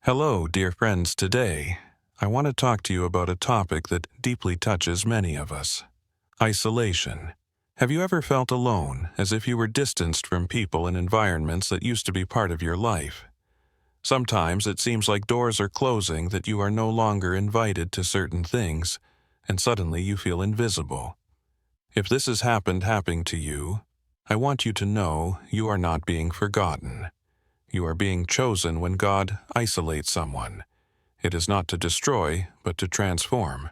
Hello, dear friends. Today, I want to talk to you about a topic that deeply touches many of us: isolation. Have you ever felt alone, as if you were distanced from people and environments that used to be part of your life? Sometimes it seems like doors are closing, that you are no longer invited to certain things, and suddenly you feel invisible. If this has happening to you, I want you to know you are not being forgotten. You are being chosen when God isolates someone. It is not to destroy, but to transform.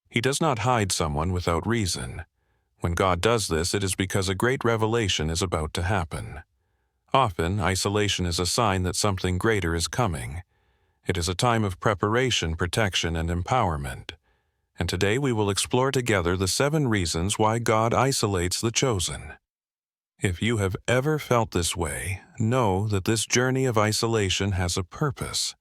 He does not hide someone without reason. When God does this, it is because a great revelation is about to happen. Often, isolation is a sign that something greater is coming. It is a time of preparation, protection, and empowerment. And today we will explore together the 7 reasons why God isolates the chosen. If you have ever felt this way, know that this journey of isolation has a purpose.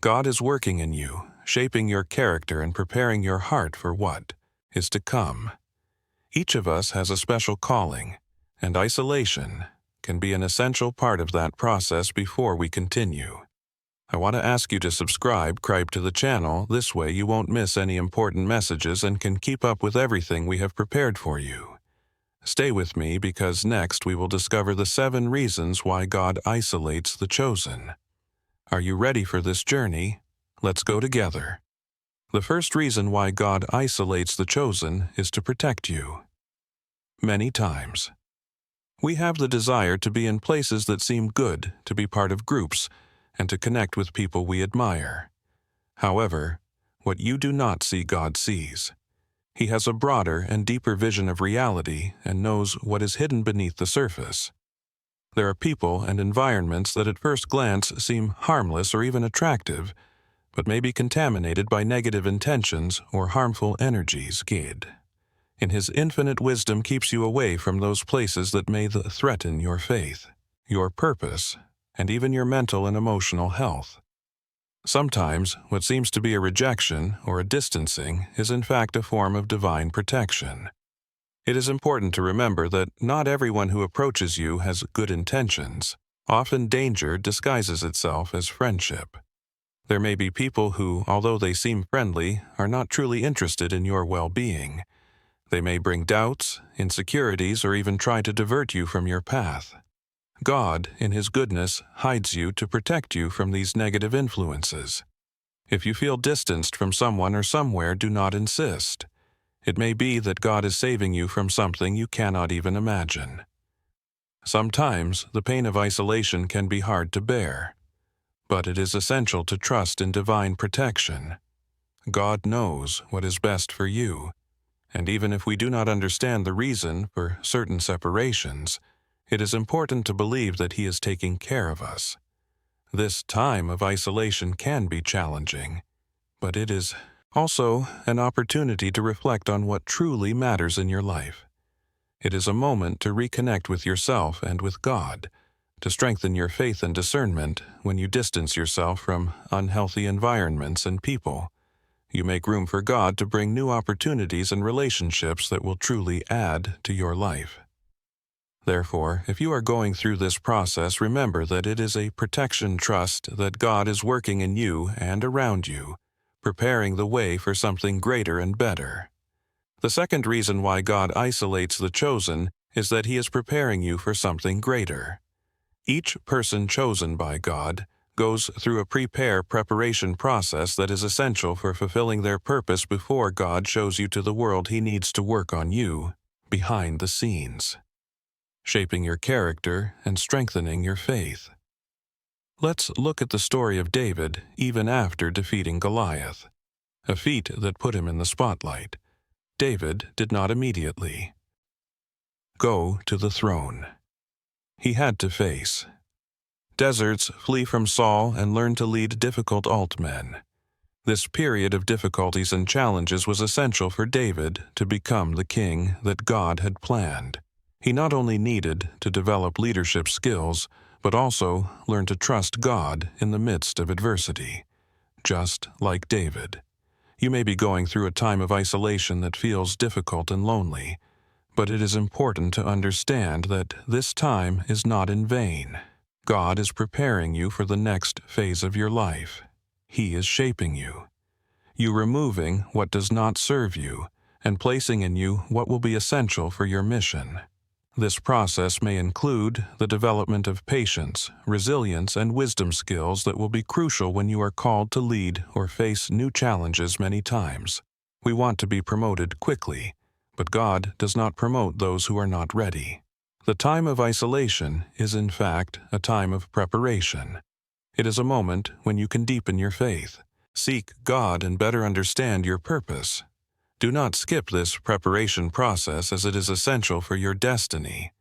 God is working in you, shaping your character and preparing your heart for what is to come. Each of us has a special calling, and isolation can be an essential part of that process before we continue. I want to ask you to subscribe to the channel. This way you won't miss any important messages and can keep up with everything we have prepared for you. Stay with me, because next we will discover the 7 reasons why God isolates the chosen. Are you ready for this journey? Let's go together. The first reason why God isolates the chosen is to protect you. Many times, we have the desire to be in places that seem good, to be part of groups, and to connect with people we admire. However, what you do not see, God sees. He has a broader and deeper vision of reality and knows what is hidden beneath the surface. There are people and environments that at first glance seem harmless or even attractive, but may be contaminated by negative intentions or harmful energies. God, in His infinite wisdom, keeps you away from those places that may threaten your faith, your purpose, and even your mental and emotional health. Sometimes, what seems to be a rejection or a distancing is in fact a form of divine protection. It is important to remember that not everyone who approaches you has good intentions. Often danger disguises itself as friendship. There may be people who, although they seem friendly, are not truly interested in your well-being. They may bring doubts, insecurities, or even try to divert you from your path. God, in His goodness, hides you to protect you from these negative influences. If you feel distanced from someone or somewhere, do not insist. It may be that God is saving you from something you cannot even imagine. Sometimes, the pain of isolation can be hard to bear, but it is essential to trust in divine protection. God knows what is best for you, and even if we do not understand the reason for certain separations, it is important to believe that He is taking care of us. This time of isolation can be challenging, but it is also an opportunity to reflect on what truly matters in your life. It is a moment to reconnect with yourself and with God, to strengthen your faith and discernment. When you distance yourself from unhealthy environments and people, you make room for God to bring new opportunities and relationships that will truly add to your life. Therefore, if you are going through this process, remember that it is a protection. Trust that God is working in you and around you, preparing the way for something greater and better. The second reason why God isolates the chosen is that He is preparing you for something greater. Each person chosen by God goes through a preparation process that is essential for fulfilling their purpose before God shows you to the world He needs to work on you behind the scenes, shaping your character and strengthening your faith. Let's look at the story of David even after defeating Goliath, a feat that put him in the spotlight. David did not immediately go to the throne. He had to face deserts, flee from Saul, and learn to lead difficult men. This period of difficulties and challenges was essential for David to become the king that God had planned. He not only needed to develop leadership skills, but also learn to trust God in the midst of adversity. Just like David, you may be going through a time of isolation that feels difficult and lonely, but it is important to understand that this time is not in vain. God is preparing you for the next phase of your life. He is shaping you. You removing what does not serve you and placing in you what will be essential for your mission. This process may include the development of patience, resilience, and wisdom skills that will be crucial when you are called to lead or face new challenges many times. We want to be promoted quickly, but God does not promote those who are not ready. The time of isolation is in fact a time of preparation. It is a moment when you can deepen your faith, seek God, and better understand your purpose. Do not skip this preparation process, as it is essential for your destiny.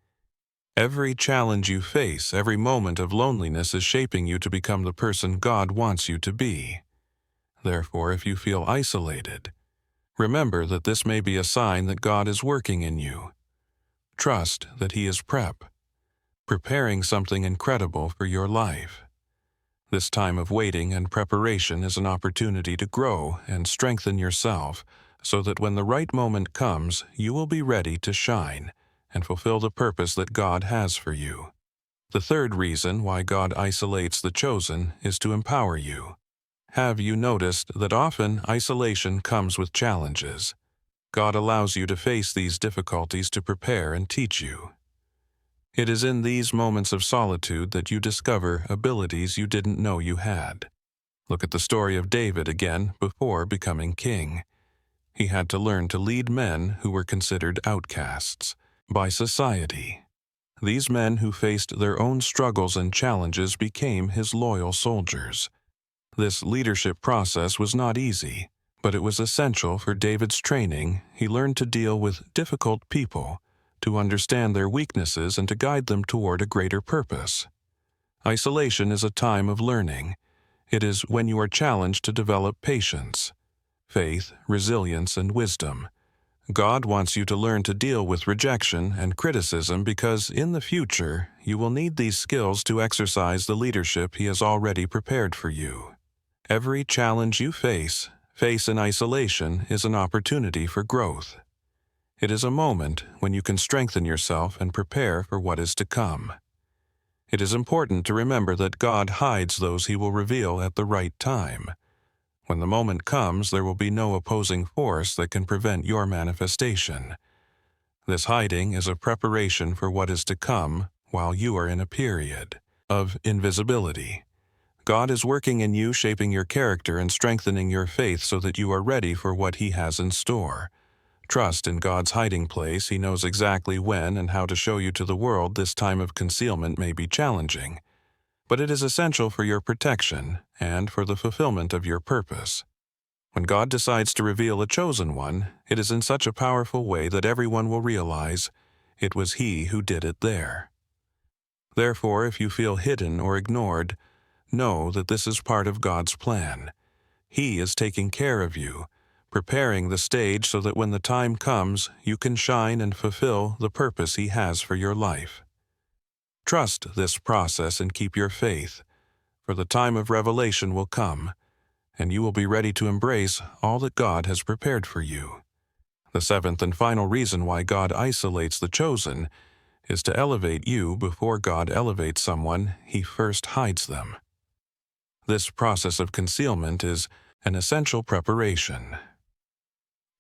Every challenge you face, every moment of loneliness is shaping you to become the person God wants you to be. Therefore, if you feel isolated, remember that this may be a sign that God is working in you. Trust that He is preparing something incredible for your life. This time of waiting and preparation is an opportunity to grow and strengthen yourself, so that when the right moment comes, you will be ready to shine and fulfill the purpose that God has for you. The third reason why God isolates the chosen is to empower you. Have you noticed that often isolation comes with challenges? God allows you to face these difficulties to prepare and teach you. It is in these moments of solitude that you discover abilities you didn't know you had. Look at the story of David again before becoming king. He had to learn to lead men who were considered outcasts by society. These men who faced their own struggles and challenges became his loyal soldiers. This leadership process was not easy, but it was essential for David's training. He learned to deal with difficult people, to understand their weaknesses, and to guide them toward a greater purpose. Isolation is a time of learning. It is when you are challenged to develop patience, faith, resilience, and wisdom. God wants you to learn to deal with rejection and criticism, because in the future you will need these skills to exercise the leadership He has already prepared for you. Every challenge you face in isolation is an opportunity for growth. It is a moment when you can strengthen yourself and prepare for what is to come. It is important to remember that God hides those He will reveal at the right time. When the moment comes, there will be no opposing force that can prevent your manifestation. This hiding is a preparation for what is to come while you are in a period of invisibility. God is working in you, shaping your character and strengthening your faith so that you are ready for what He has in store. Trust in God's hiding place. He knows exactly when and how to show you to the world. This time of concealment may be challenging, but it is essential for your protection and for the fulfillment of your purpose. When God decides to reveal a chosen one, it is in such a powerful way that everyone will realize it was He who did it there. Therefore, if you feel hidden or ignored, know that this is part of God's plan. He is taking care of you, preparing the stage so that when the time comes, you can shine and fulfill the purpose He has for your life. Trust this process and keep your faith, for the time of revelation will come, and you will be ready to embrace all that God has prepared for you. The seventh and final reason why God isolates the chosen is to elevate you. Before God elevates someone, He first hides them. This process of concealment is an essential preparation.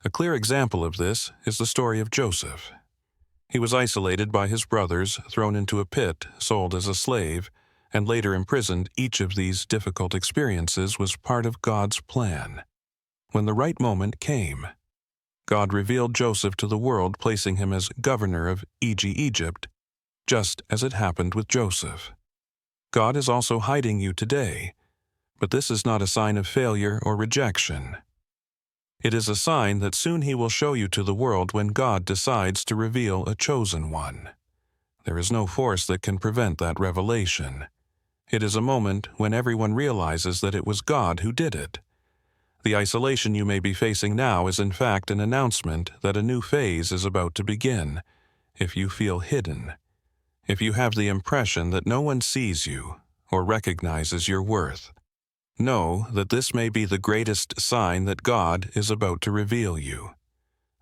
A clear example of this is the story of Joseph. He was isolated by his brothers, thrown into a pit, sold as a slave, and later imprisoned. Each of these difficult experiences was part of God's plan. When the right moment came, God revealed Joseph to the world, placing him as governor of Egypt, just as it happened with Joseph. God is also hiding you today, but this is not a sign of failure or rejection. It is a sign that soon He will show you to the world when God decides to reveal a chosen one. There is no force that can prevent that revelation. It is a moment when everyone realizes that it was God who did it. The isolation you may be facing now is in fact an announcement that a new phase is about to begin. If you feel hidden, if you have the impression that no one sees you or recognizes your worth, know that this may be the greatest sign that God is about to reveal you.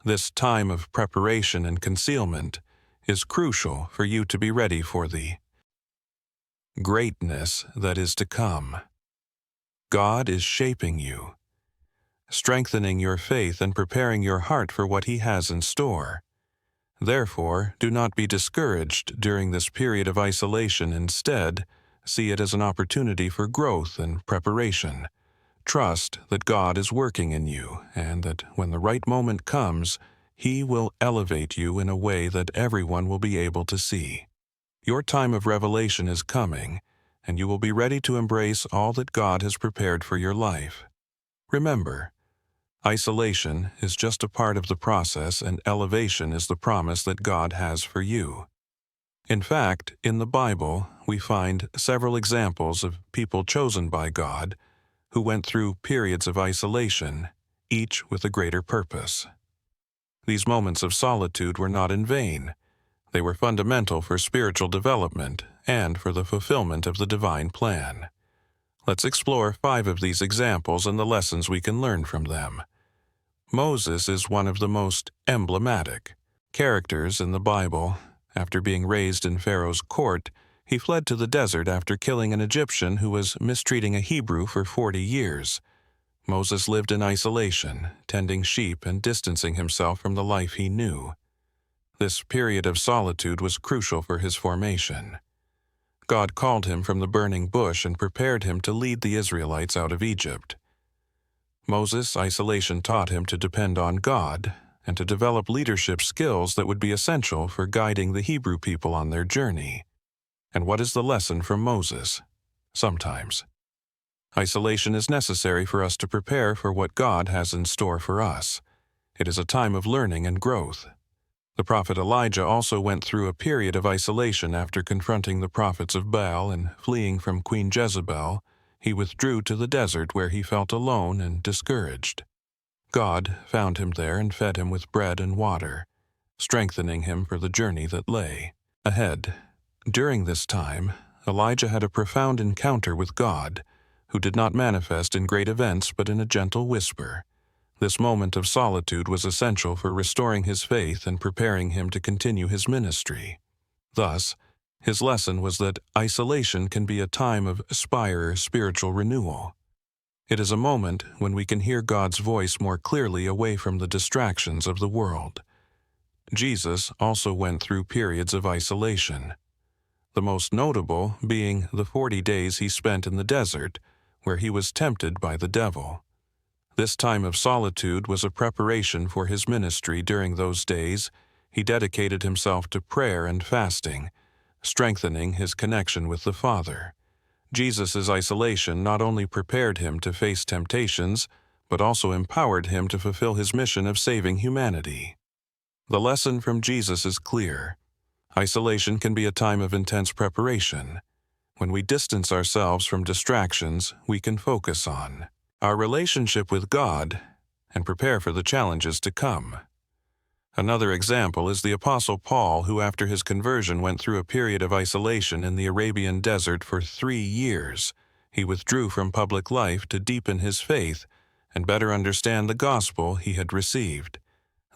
This time of preparation and concealment is crucial for you to be ready for the greatness that is to come. God is shaping you, strengthening your faith and preparing your heart for what He has in store. Therefore, do not be discouraged during this period of isolation. Instead, see it as an opportunity for growth and preparation. Trust that God is working in you, and that when the right moment comes, He will elevate you in a way that everyone will be able to see. Your time of revelation is coming, and you will be ready to embrace all that God has prepared for your life. Remember, isolation is just a part of the process, and elevation is the promise that God has for you. In fact, in the Bible, we find several examples of people chosen by God who went through periods of isolation, each with a greater purpose. These moments of solitude were not in vain. They were fundamental for spiritual development and for the fulfillment of the divine plan. Let's explore 5 of these examples and the lessons we can learn from them. Moses is one of the most emblematic characters in the Bible. After being raised in Pharaoh's court, he fled to the desert after killing an Egyptian who was mistreating a Hebrew for 40 years. Moses lived in isolation, tending sheep and distancing himself from the life he knew. This period of solitude was crucial for his formation. God called him from the burning bush and prepared him to lead the Israelites out of Egypt. Moses' isolation taught him to depend on God and to develop leadership skills that would be essential for guiding the Hebrew people on their journey. And what is the lesson from Moses? Sometimes isolation is necessary for us to prepare for what God has in store for us. It is a time of learning and growth. The prophet Elijah also went through a period of isolation after confronting the prophets of Baal and fleeing from Queen Jezebel. He withdrew to the desert where he felt alone and discouraged. God found him there and fed him with bread and water, strengthening him for the journey that lay ahead. During this time, Elijah had a profound encounter with God, who did not manifest in great events but in a gentle whisper. This moment of solitude was essential for restoring his faith and preparing him to continue his ministry. Thus, his lesson was that isolation can be a time of spiritual renewal. It is a moment when we can hear God's voice more clearly away from the distractions of the world. Jesus also went through periods of isolation, the most notable being the 40 days he spent in the desert, where he was tempted by the devil. This time of solitude was a preparation for his ministry. During those days, he dedicated himself to prayer and fasting, strengthening his connection with the Father. Jesus' isolation not only prepared him to face temptations, but also empowered him to fulfill his mission of saving humanity. The lesson from Jesus is clear. Isolation can be a time of intense preparation. When we distance ourselves from distractions, we can focus on our relationship with God and prepare for the challenges to come. Another example is the Apostle Paul, who after his conversion went through a period of isolation in the Arabian desert for 3 years. He withdrew from public life to deepen his faith and better understand the gospel he had received.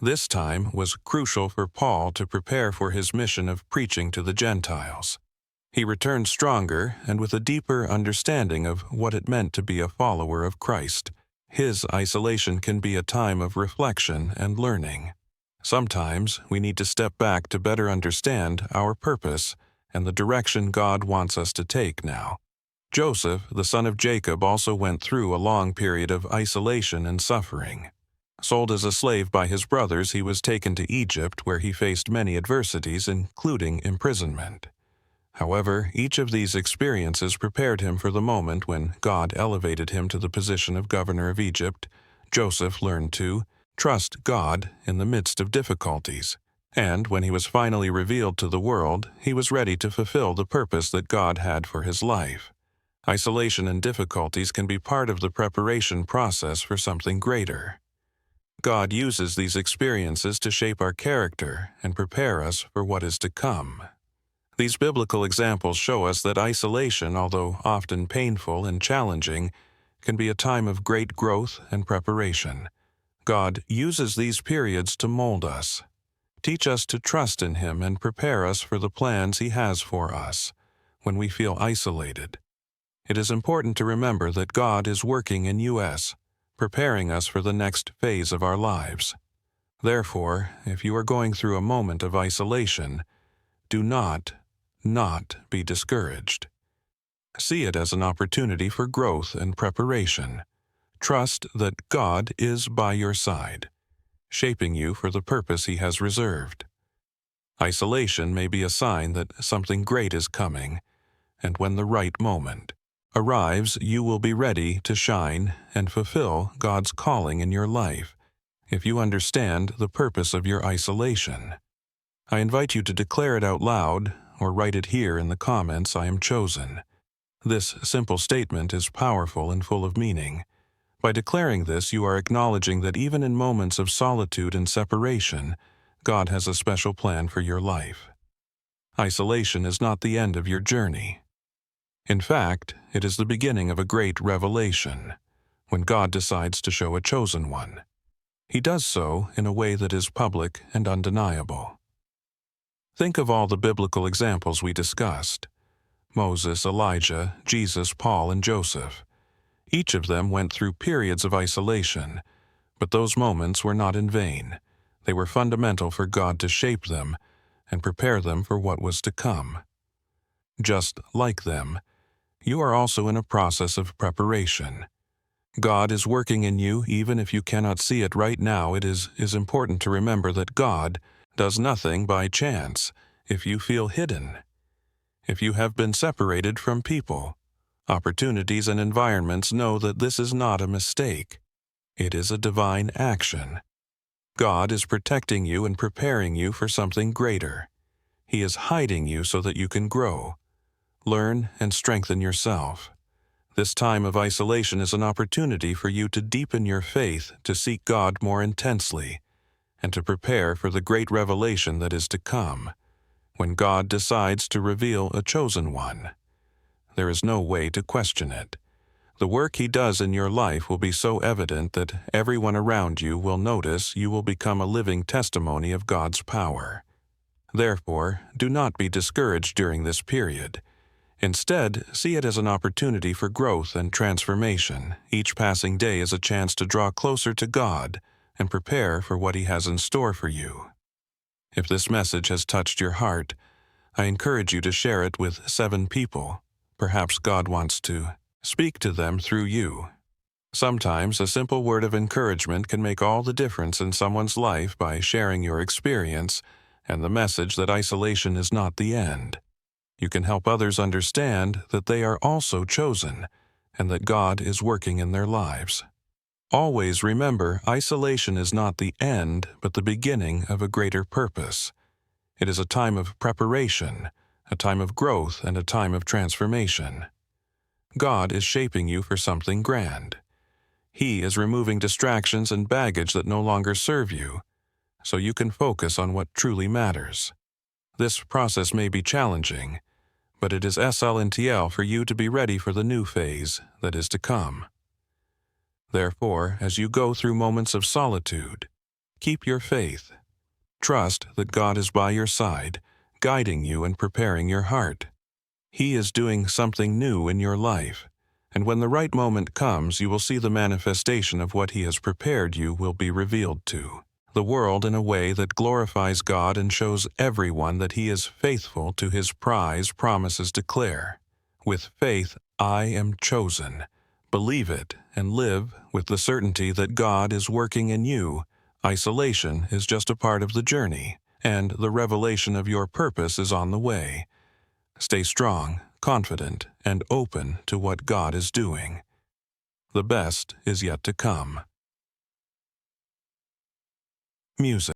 This time was crucial for Paul to prepare for his mission of preaching to the Gentiles. He returned stronger and with a deeper understanding of what it meant to be a follower of Christ. His isolation can be a time of reflection and learning. Sometimes we need to step back to better understand our purpose and the direction God wants us to take now. Joseph, the son of Jacob, also went through a long period of isolation and suffering. Sold as a slave by his brothers, he was taken to Egypt, where he faced many adversities, including imprisonment. However, each of these experiences prepared him for the moment when God elevated him to the position of governor of Egypt. Joseph learned to trust God in the midst of difficulties, and when he was finally revealed to the world, he was ready to fulfill the purpose that God had for his life. Isolation and difficulties can be part of the preparation process for something greater. God uses these experiences to shape our character and prepare us for what is to come. These biblical examples show us that isolation, although often painful and challenging, can be a time of great growth and preparation. God uses these periods to mold us, teach us to trust in Him, and prepare us for the plans He has for us. when we feel isolated. It is important to remember that God is working in us, preparing us for the next phase of our lives. Therefore, if you are going through a moment of isolation, do not be discouraged. See it as an opportunity for growth and preparation. Trust that God is by your side, shaping you for the purpose He has reserved. Isolation may be a sign that something great is coming, and when the right moment arrives, you will be ready to shine and fulfill God's calling in your life if you understand the purpose of your isolation. I invite you to declare it out loud or write it here in the comments, "I am chosen." This simple statement is powerful and full of meaning. By declaring this, you are acknowledging that even in moments of solitude and separation, God has a special plan for your life. Isolation is not the end of your journey. In fact, it is the beginning of a great revelation, when God decides to show a chosen one. He does so in a way that is public and undeniable. Think of all the biblical examples we discussed: Moses, Elijah, Jesus, Paul, and Joseph. Each of them went through periods of isolation, but those moments were not in vain. They were fundamental for God to shape them and prepare them for what was to come. Just like them, you are also in a process of preparation. God is working in you even if you cannot see it right now. It is important to remember that God does nothing by chance. If you feel hidden, if you have been separated from people, opportunities, and environments, know that this is not a mistake. It is a divine action. God is protecting you and preparing you for something greater. He is hiding you so that you can grow, learn, and strengthen yourself. This time of isolation is an opportunity for you to deepen your faith, to seek God more intensely, and to prepare for the great revelation that is to come, when God decides to reveal a chosen one. There is no way to question it. The work He does in your life will be so evident that everyone around you will notice. You will become a living testimony of God's power. Therefore, do not be discouraged during this period. Instead, see it as an opportunity for growth and transformation. Each passing day is a chance to draw closer to God and prepare for what He has in store for you. If this message has touched your heart, I encourage you to share it with 7 people. Perhaps God wants to speak to them through you. Sometimes a simple word of encouragement can make all the difference in someone's life by sharing your experience and the message that isolation is not the end. You can help others understand that they are also chosen and that God is working in their lives. Always remember, isolation is not the end, but the beginning of a greater purpose. It is a time of preparation, a time of growth, and a time of transformation. God is shaping you for something grand. He is removing distractions and baggage that no longer serve you, so you can focus on what truly matters. This process may be challenging, but it is SLNTL for you to be ready for the new phase that is to come. Therefore, as you go through moments of solitude, keep your faith. Trust that God is by your side, guiding you and preparing your heart. He is doing something new in your life, and when the right moment comes, you will see the manifestation of what He has prepared. You will be revealed to the world in a way that glorifies God and shows everyone that He is faithful to His prize. Promises declare, with faith, I am chosen. Believe it and live with the certainty that God is working in you. Isolation is just a part of the journey, and the revelation of your purpose is on the way. Stay strong, confident, and open to what God is doing. The best is yet to come. Music.